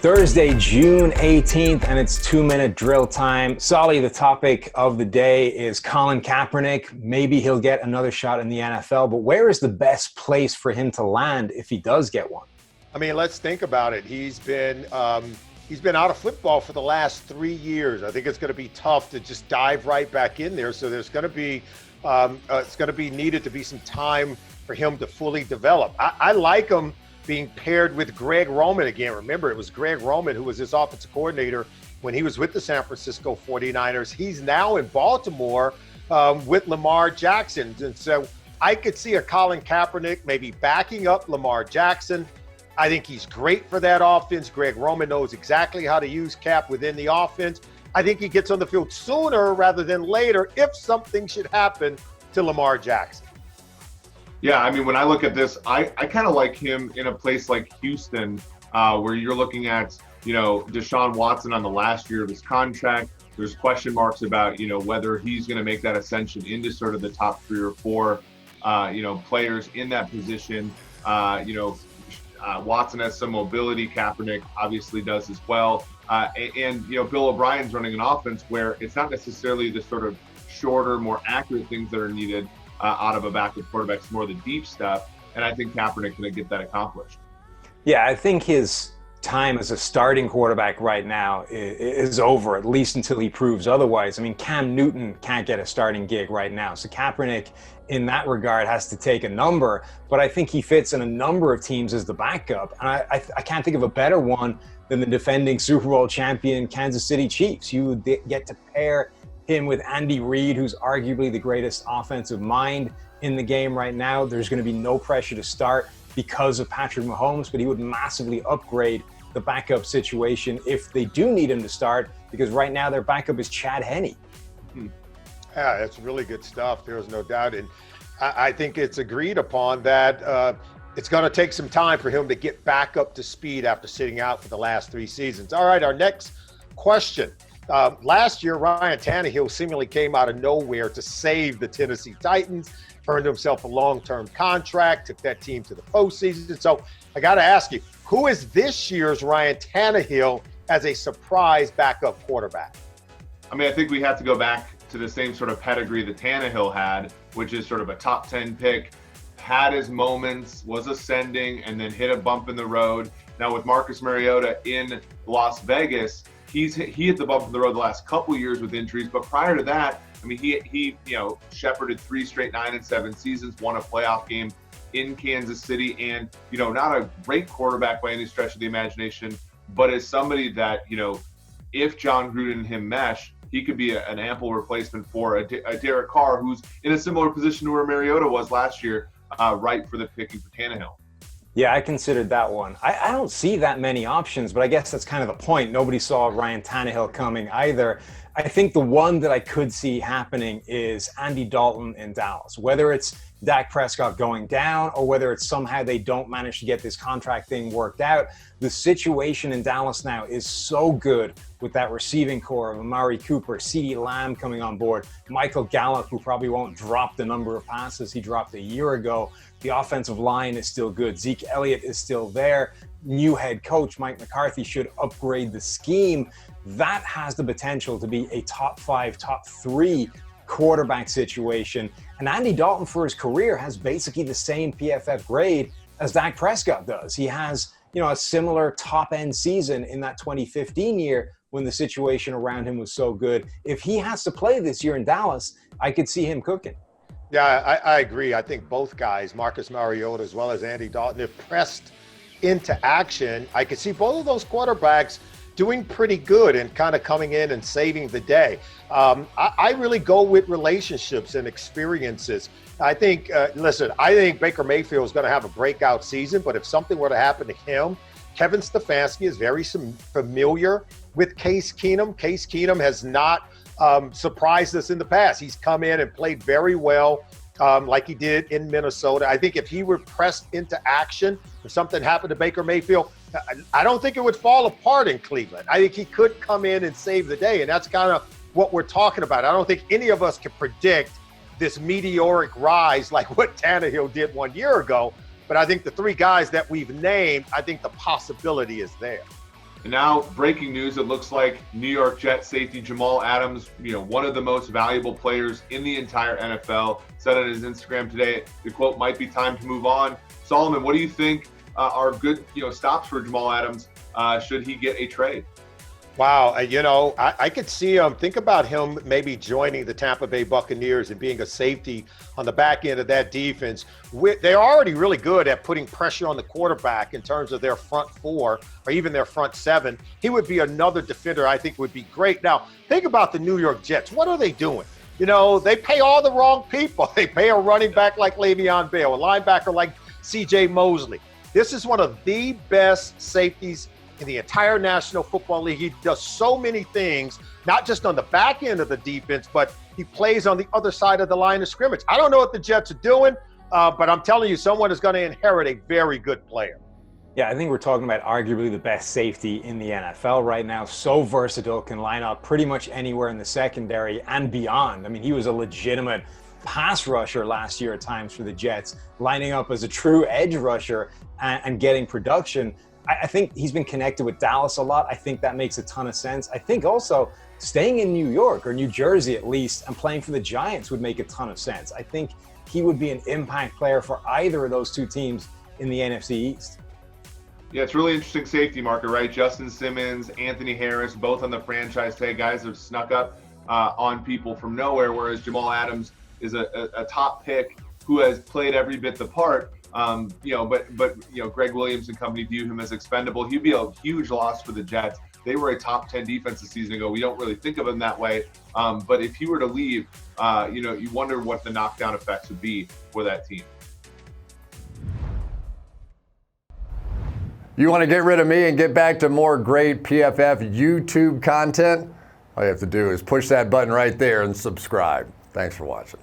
Thursday, June 18th, and it's 2-minute drill time. Solly, the topic of the day is Colin Kaepernick. Maybe he'll get another shot in the NFL, but where is the best place for him to land if he does get one? I mean, let's think about it. He's been out of football for the last 3 years. I think it's going to be tough to just dive right back in there. So there's going to be it's going to be needed to be some time for him to fully develop. I like him being paired with Greg Roman again. Remember, it was Greg Roman who was his offensive coordinator when he was with the San Francisco 49ers. He's now in Baltimore with Lamar Jackson. And so I could see a Colin Kaepernick maybe backing up Lamar Jackson. I think he's great for that offense. Greg Roman knows exactly how to use Cap within the offense. I think he gets on the field sooner rather than later if something should happen to Lamar Jackson. Yeah, I mean, when I look at this, I kind of like him in a place like Houston, where you're looking at, Deshaun Watson on the last year of his contract. There's question marks about, whether he's going to make that ascension into sort of the top 3 or 4, players in that position. Watson has some mobility. Kaepernick obviously does as well. And Bill O'Brien's running an offense where it's not necessarily the sort of shorter, more accurate things that are needed out of a backup quarterback. It's more the deep stuff. And I think Kaepernick can get that accomplished. Yeah, I think his time as a starting quarterback right now is over, at least until he proves otherwise. I mean, Cam Newton can't get a starting gig right now. So Kaepernick, in that regard, has to take a number. But I think he fits in a number of teams as the backup. And I can't think of a better one than the defending Super Bowl champion Kansas City Chiefs. You would get to pair him with Andy Reid, who's arguably the greatest offensive mind in the game right now. There's going to be no pressure to start because of Patrick Mahomes, but he would massively upgrade the backup situation if they do need him to start, because right now their backup is Chad Henne. Yeah, that's really good stuff. There's no doubt. And I think it's agreed upon that it's going to take some time for him to get back up to speed after sitting out for the last 3 seasons. All right, our next question. Last year, Ryan Tannehill seemingly came out of nowhere to save the Tennessee Titans, earned himself a long-term contract, took that team to the postseason. So I got to ask you, who is this year's Ryan Tannehill as a surprise backup quarterback? I mean, I think we have to go back to the same sort of pedigree that Tannehill had, which is sort of a top 10 pick, had his moments, was ascending, and then hit a bump in the road. Now with Marcus Mariota in Las Vegas, he hit the bump in the road the last couple years with injuries, but prior to that, I mean, he shepherded 3 straight 9-7 seasons, won a playoff game in Kansas City, and not a great quarterback by any stretch of the imagination, but as somebody that if John Gruden and him mesh, he could be an ample replacement for a Derek Carr, who's in a similar position to where Mariota was last year, right for the picking for Tannehill. Yeah, I considered that one. I don't see that many options, but I guess that's kind of the point. Nobody saw Ryan Tannehill coming either. I think the one that I could see happening is Andy Dalton in Dallas. Whether it's Dak Prescott going down or whether it's somehow they don't manage to get this contract thing worked out, the situation in Dallas now is so good with that receiving core of Amari Cooper, CeeDee Lamb coming on board, Michael Gallup, who probably won't drop the number of passes he dropped a year ago. The offensive line is still good. Zeke Elliott is still there. New head coach Mike McCarthy should upgrade the scheme. That has the potential to be a top 5, top 3 quarterback situation. And Andy Dalton for his career has basically the same PFF grade as Dak Prescott does. He has, a similar top-end season in that 2015 year when the situation around him was so good. If he has to play this year in Dallas, I could see him cooking. Yeah, I agree. I think both guys, Marcus Mariota as well as Andy Dalton, if pressed into action, I could see both of those quarterbacks doing pretty good and kind of coming in and saving the day. I really go with relationships and experiences. I think, I think Baker Mayfield is going to have a breakout season, but if something were to happen to him, Kevin Stefanski is very familiar with Case Keenum. Case Keenum has not surprised us in the past. He's come in and played very well, like he did in Minnesota. I think if he were pressed into action, if something happened to Baker Mayfield, I don't think it would fall apart in Cleveland. I think he could come in and save the day, and that's kind of what we're talking about. I don't think any of us can predict this meteoric rise like what Tannehill did 1 year ago, but I think the 3 guys that we've named, I think the possibility is there. And now, breaking news, it looks like New York Jets safety Jamal Adams, one of the most valuable players in the entire NFL, said on his Instagram today, the quote, "might be time to move on." Solomon, what do you think are good, stops for Jamal Adams should he get a trade? Wow, I could see him. Think about him maybe joining the Tampa Bay Buccaneers and being a safety on the back end of that defense. They're already really good at putting pressure on the quarterback in terms of their front four or even their front seven. He would be another defender I think would be great. Now, think about the New York Jets. What are they doing? They pay all the wrong people. They pay a running back like Le'Veon Bell, a linebacker like C.J. Mosley. This is one of the best safeties in the entire National Football League. He does so many things, not just on the back end of the defense, but he plays on the other side of the line of scrimmage. I don't know what the Jets are doing, but I'm telling you, someone is going to inherit a very good player. Yeah, I think we're talking about arguably the best safety in the NFL right now. So versatile, can line up pretty much anywhere in the secondary and beyond. I mean, he was a legitimate pass rusher last year at times for the Jets, lining up as a true edge rusher and getting production. I think he's been connected with Dallas a lot. I think that makes a ton of sense. I think also staying in New York or New Jersey at least and playing for the Giants would make a ton of sense. I think he would be an impact player for either of those two teams in the NFC East. Yeah, it's really interesting safety market, right? Justin Simmons, Anthony Harris, both on the franchise tag. Guys have snuck up on people from nowhere, whereas Jamal Adams is a top pick who has played every bit the part. But Greg Williams and company view him as expendable. He'd be a huge loss for the Jets. They were a top 10 defense a season ago. We don't really think of him that way. But if he were to leave, you wonder what the knockdown effects would be for that team. You want to get rid of me and get back to more great PFF YouTube content? All you have to do is push that button right there and subscribe. Thanks for watching.